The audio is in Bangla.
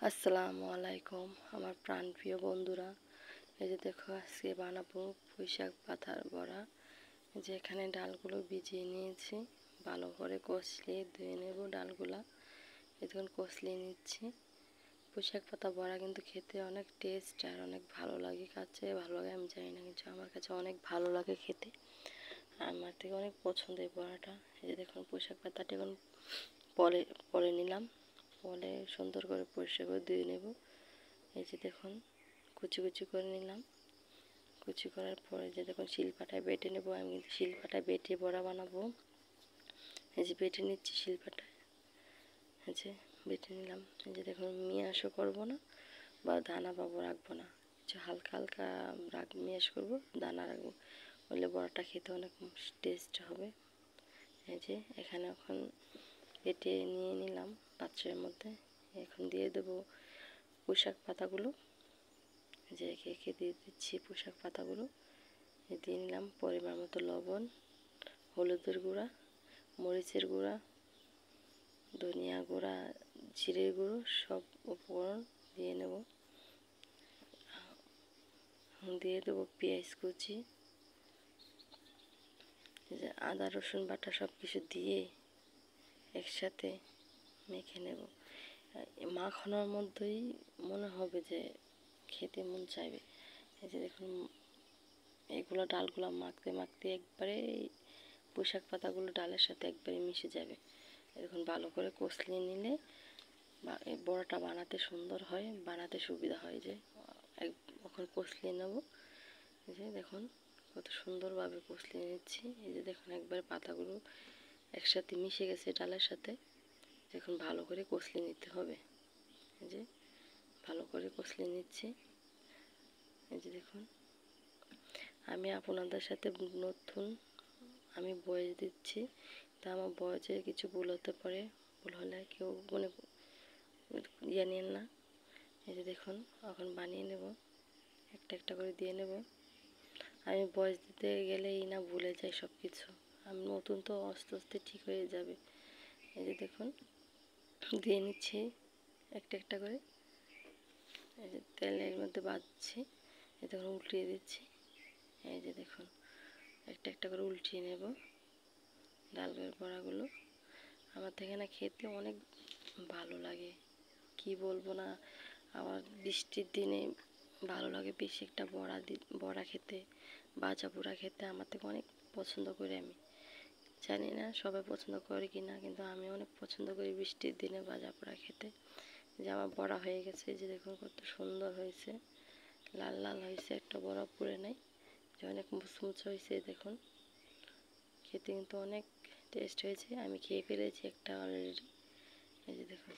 আসসালামু আলাইকুম আমার প্রাণপ্রিয় বন্ধুরা। এই যে দেখো আজকে বানাবো পুঁইশাক পাতার বড়া। যে এখানে ডালগুলো ভিজিয়ে নিয়েছি, ভালো করে কষলিয়ে ধুয়ে নেব ডালগুলা। এখন কষলিয়ে নিচ্ছি। পুঁইশাক পাতা বড়া কিন্তু খেতে অনেক টেস্ট আর অনেক ভালো লাগে। কাছে ভালো লাগে আমি জানি না, কিন্তু আমার কাছে অনেক ভালো লাগে খেতে। আমার থেকে অনেক পছন্দ এই বড়াটা। এই যে দেখুন পুঁইশাক পাতাটা এখন পরে নিলাম, পরে সুন্দর করে পরিষ্কার করে ধুয়ে নেব। এই যে দেখুন কুচি কুচি করে নিলাম। কুচি করার পরে যে দেখুন শিলপাটায় বেটে নেব। আমি কিন্তু শিলপাটায় বেটে বড়া বানাবো। এই যে বেটে নিচ্ছি শিলপাটায়। এই যে বেটে নিলাম। এই যে দেখুন মিয়াশও করবো না বা দানা পাবো রাখবো না, কিছু হালকা হালকা মিয়াশ করবো, দানা রাখবো, বললে বড়াটা খেতে অনেক টেস্ট হবে। এই যে এখানে এখন বেটে নিয়ে নিলাম পাত্রের মধ্যে। এখন দিয়ে দেবো পুঁইশাক পাতাগুলো। যে একে একে দিয়ে দিচ্ছি পুঁইশাক পাতাগুলো। দিয়ে নিলাম পরিমাণ মতো লবণ, হলুদের গুঁড়া, মরিচের গুঁড়া, ধনিয়া গুঁড়া, জিরের গুঁড়ো, সব উপকরণ দিয়ে নেব। দিয়ে দেবো পেঁয়াজ কুচি, যে আদা রসুন বাটা সব কিছু দিয়ে একসাথে মেখে নেব। মাখানোর মধ্যেই মনে হবে যে খেতে মন চাইবে। এই যে দেখুন এগুলো ডালগুলো মাখতে মাখতে একবারে পুঁইশাক পাতাগুলো ডালের সাথে একবারে মিশে যাবে। এখন ভালো করে কষলিয়ে নিলে এই বড়াটা বানাতে সুন্দর হয়, বানাতে সুবিধা হয়। যে এখন কষলিয়ে নেব। এই যে দেখুন কত সুন্দরভাবে কষলিয়ে নিচ্ছি। এই যে দেখুন একবার পাতাগুলো একসাথে মিশে গেছে ডালের সাথে। এখন ভালো করে কষলিয়ে নিতে হবে। এই যে ভালো করে কষলিয়ে নিচ্ছি। এই যে দেখুন আমি আপনাদের সাথে নতুন, আমি বয়স দিচ্ছি, তা আমার বয়সে কিছু ভুল হতে পারে, ভুল হলে কেউ মনে ইয়ে নেন না। এই যে দেখুন এখন বানিয়ে নেব, একটা একটা করে দিয়ে নেব। আমি বয়স দিতে গেলেই না ভুলে যাই সব কিছু। আমি নতুন তো আস্তে আস্তে ঠিক হয়ে যাবে। এই যে দেখুন দিয়ে নিচ্ছি একটা একটা করে। এই যে তেলের মধ্যে বাজছি, এই দেখুন উল্টিয়ে দিচ্ছি। এই যে দেখুন একটা একটা করে উল্টিয়ে নেব ডালের বড়াগুলো। আমার থেকে না খেতে অনেক ভালো লাগে, কি বলবো না। আমার বৃষ্টির দিনে ভালো লাগে বেশি একটা বড়া খেতে, ভাজা পোড়া খেতে আমার থেকে অনেক পছন্দ করি। আমি জানি না সবাই পছন্দ করে কি না, কিন্তু আমি অনেক পছন্দ করি বৃষ্টির দিনে ভাজা পোড়া খেতে। যে আমার বড়া হয়ে গেছে, যে দেখুন কত সুন্দর হয়েছে, লাল লাল হয়েছে, একটা বড়া পুড়ে নাই, যে অনেক মুচমুচে হয়েছে। দেখুন খেতে কিন্তু অনেক টেস্ট হয়েছে। আমি খেয়ে ফেলেছি একটা অলরেডি। এই যে দেখুন